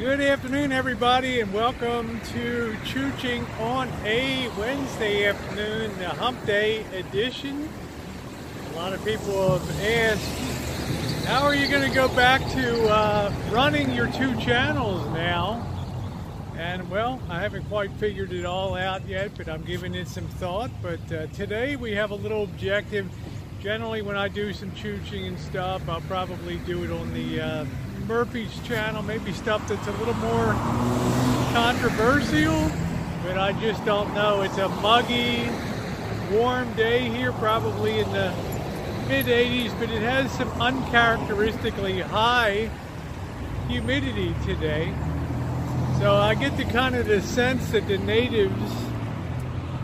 Good afternoon, everybody, and welcome to Choochin on a Wednesday afternoon, the Hump Day edition. A lot of people have asked, how are you going to go back to running your two channels now? And well, I haven't quite figured it all out yet, but I'm giving it some thought. But today we have a little objective. Generally, when I do some Choochin and stuff, I'll probably do it on the Murphy's channel, maybe stuff that's a little more controversial, but I just don't know. It's a muggy, warm day here, probably in the mid-80s, but it has some uncharacteristically high humidity today. So I get the kind of the sense that the natives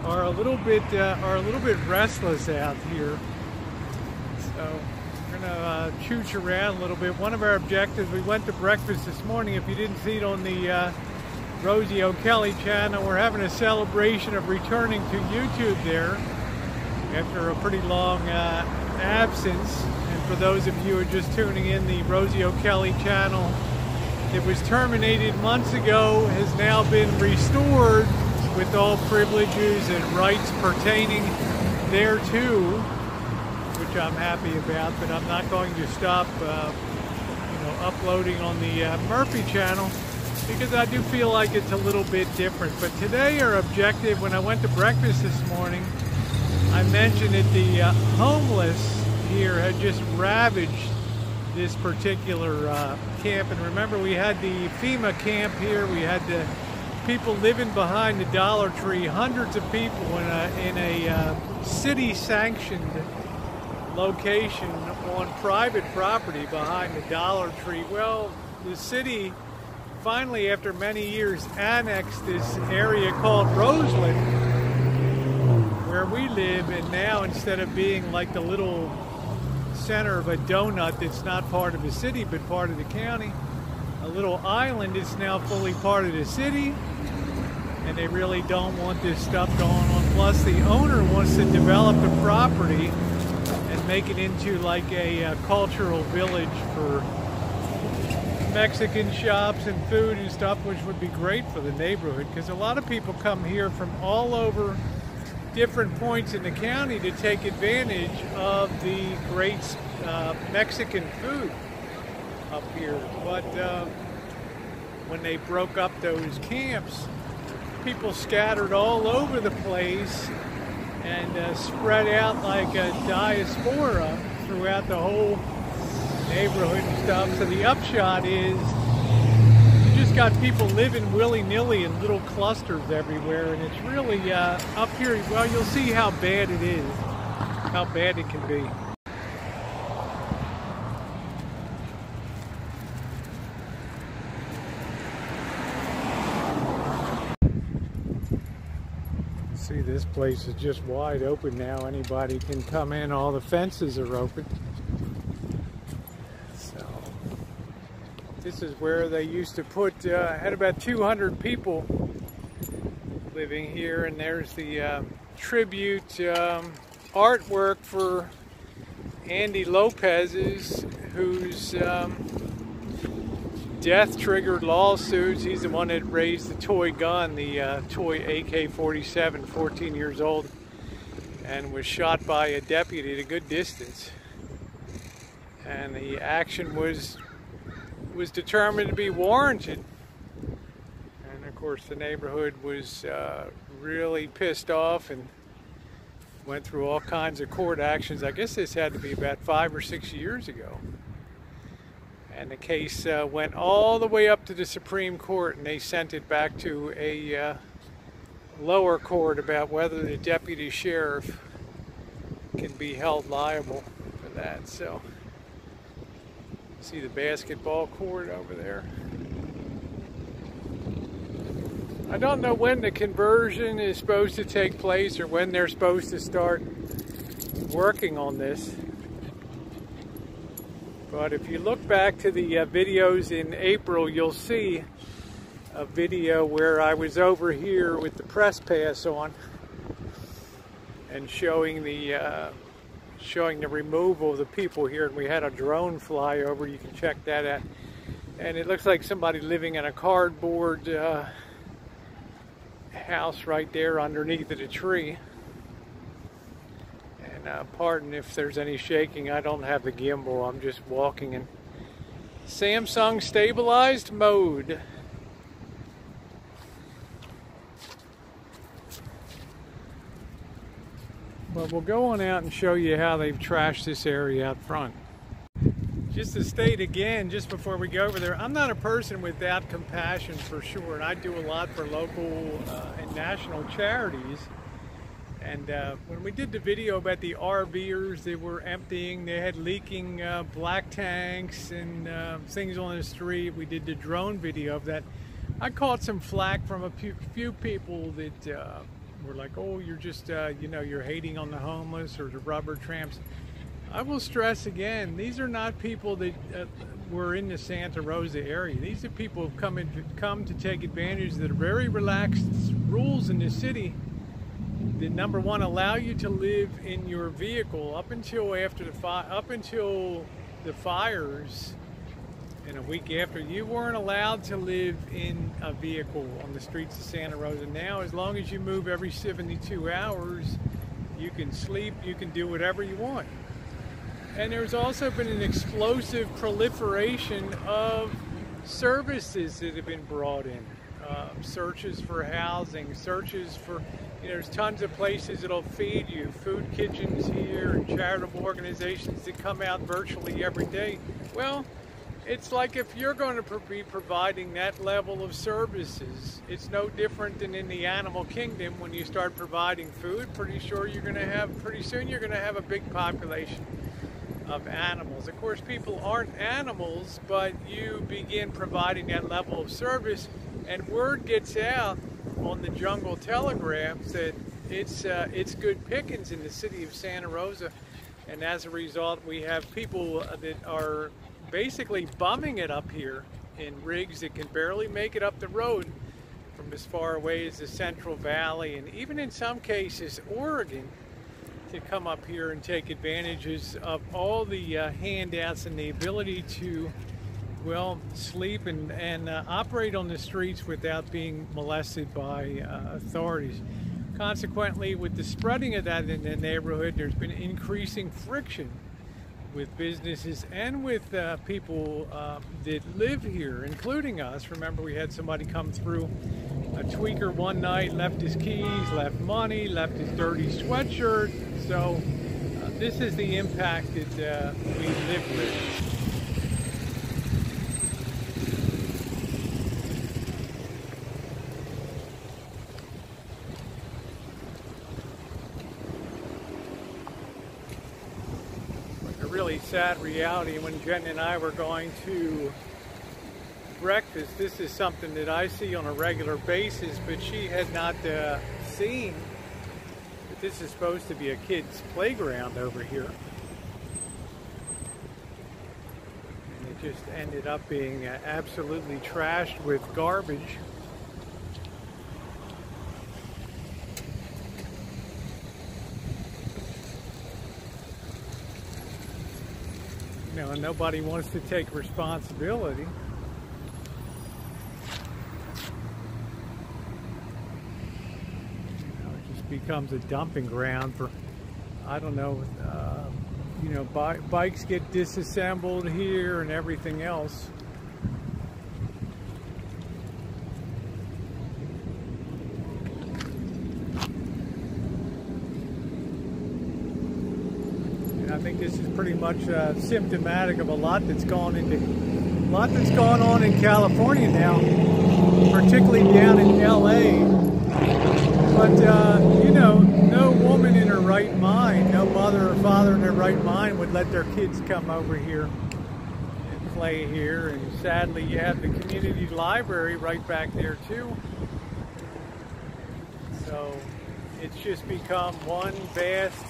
are a little bit restless out here. So we're gonna chooch around a little bit. One of our objectives, we went to breakfast this morning. If you didn't see it on the Rosie O'Kelly channel, we're having a celebration of returning to YouTube there after a pretty long absence. And for those of you who are just tuning in, the Rosie O'Kelly channel that was terminated months ago has now been restored with all privileges and rights pertaining thereto, which I'm happy about, but I'm not going to stop uploading on the Murphy channel because I do feel like it's a little bit different. But today our objective, when I went to breakfast this morning, I mentioned that the homeless here had just ravaged this particular camp. And remember, we had the FEMA camp here, we had the people living behind the Dollar Tree, hundreds of people in a city-sanctioned location on private property behind the Dollar Tree. Well, the city finally, after many years, annexed this area called Roseland, where we live, and now instead of being like the little center of a donut that's not part of the city but part of the county, a little island is now fully part of the city, and they really don't want this stuff going on. Plus, the owner wants to develop the property and make it into like a cultural village for Mexican shops and food and stuff, which would be great for the neighborhood, because a lot of people come here from all over different points in the county to take advantage of the great Mexican food up here. But when they broke up those camps, people scattered all over the place and spread out like a diaspora throughout the whole neighborhood and stuff. So the upshot is you just got people living willy-nilly in little clusters everywhere, and it's really up here, well, you'll see how bad it is, how bad it can be. See, this place is just wide open now. Anybody can come in. All the fences are open. So this is where they used to put, had about 200 people living here, and there's the tribute artwork for Andy Lopez's, whose death triggered lawsuits. He's the one that raised the toy gun, the toy AK-47, 14 years old, and was shot by a deputy at a good distance. And the action was determined to be warranted. And of course the neighborhood was really pissed off and went through all kinds of court actions. I guess this had to be about 5 or 6 years ago. And the case went all the way up to the Supreme Court, and they sent it back to a lower court about whether the deputy sheriff can be held liable for that. So, see the basketball court over there. I don't know when the conversion is supposed to take place or when they're supposed to start working on this. But if you look back to the videos in April, you'll see a video where I was over here with the press pass on and showing the removal of the people here, and we had a drone fly over. You can check that out. And it looks like somebody living in a cardboard house right there underneath of the tree. And pardon if there's any shaking. I don't have the gimbal. I'm just walking in Samsung stabilized mode. But we'll go on out and show you how they've trashed this area out front. Just to state again, just before we go over there, I'm not a person without compassion for sure, and I do a lot for local and national charities. And when we did the video about the RVers that were emptying, they had leaking black tanks and things on the street, we did the drone video of that. I caught some flack from a few people that were like, oh, you're just, you know, you're hating on the homeless or the rubber tramps. I will stress again, these are not people that were in the Santa Rosa area. These are people who've come to take advantage of the very relaxed rules in the city that, number one, allow you to live in your vehicle up until after the fires. And a week after, you weren't allowed to live in a vehicle on the streets of Santa Rosa. Now, as long as you move every 72 hours, you can sleep, you can do whatever you want. And there's also been an explosive proliferation of services that have been brought in. Searches for housing, searches for, you know, there's tons of places that'll feed you, food kitchens here and charitable organizations that come out virtually every day. Well, it's like if you're going to be providing that level of services, it's no different than in the animal kingdom. When you start providing food, pretty soon you're going to have a big population of animals. Of course, people aren't animals, but you begin providing that level of service, and word gets out on the Jungle Telegraph that it's good pickings in the city of Santa Rosa, and as a result, we have people that are basically bumming it up here in rigs that can barely make it up the road from as far away as the Central Valley, and even in some cases Oregon, to come up here and take advantages of all the handouts and the ability to, well, sleep and operate on the streets without being molested by authorities. Consequently, with the spreading of that in the neighborhood, there's been increasing friction with businesses and with people that live here, including us. Remember, we had somebody come through, a tweaker one night, left his keys, left money, left his dirty sweatshirt. So this is the impact that we live with. Really sad reality. When Jen and I were going to breakfast, this is something that I see on a regular basis, but she had not seen that this is supposed to be a kid's playground over here. And it just ended up being absolutely trashed with garbage. You know, and nobody wants to take responsibility. You know, it just becomes a dumping ground for, I don't know, you know, bikes get disassembled here and everything else. I think this is pretty much symptomatic of a lot that's gone on in California now, particularly down in LA. But you know, no woman in her right mind, no mother or father in their right mind would let their kids come over here and play here. And sadly, you have the community library right back there too. So it's just become one vast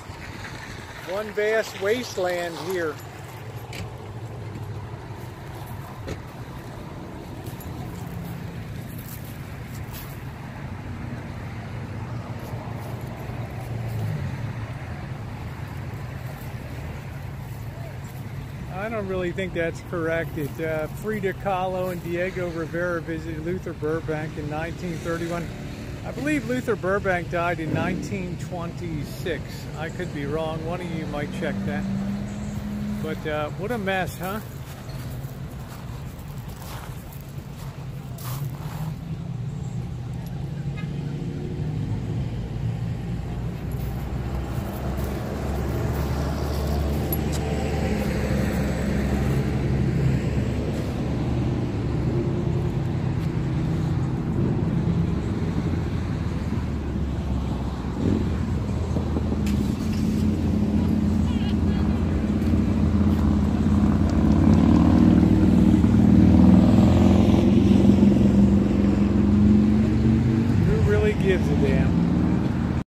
wasteland here. I don't don't really think that's correct. Frida Kahlo and Diego Rivera visited Luther Burbank in 1931. I believe Luther Burbank died in 1926. I could be wrong. One of you might check that. But what a mess, huh?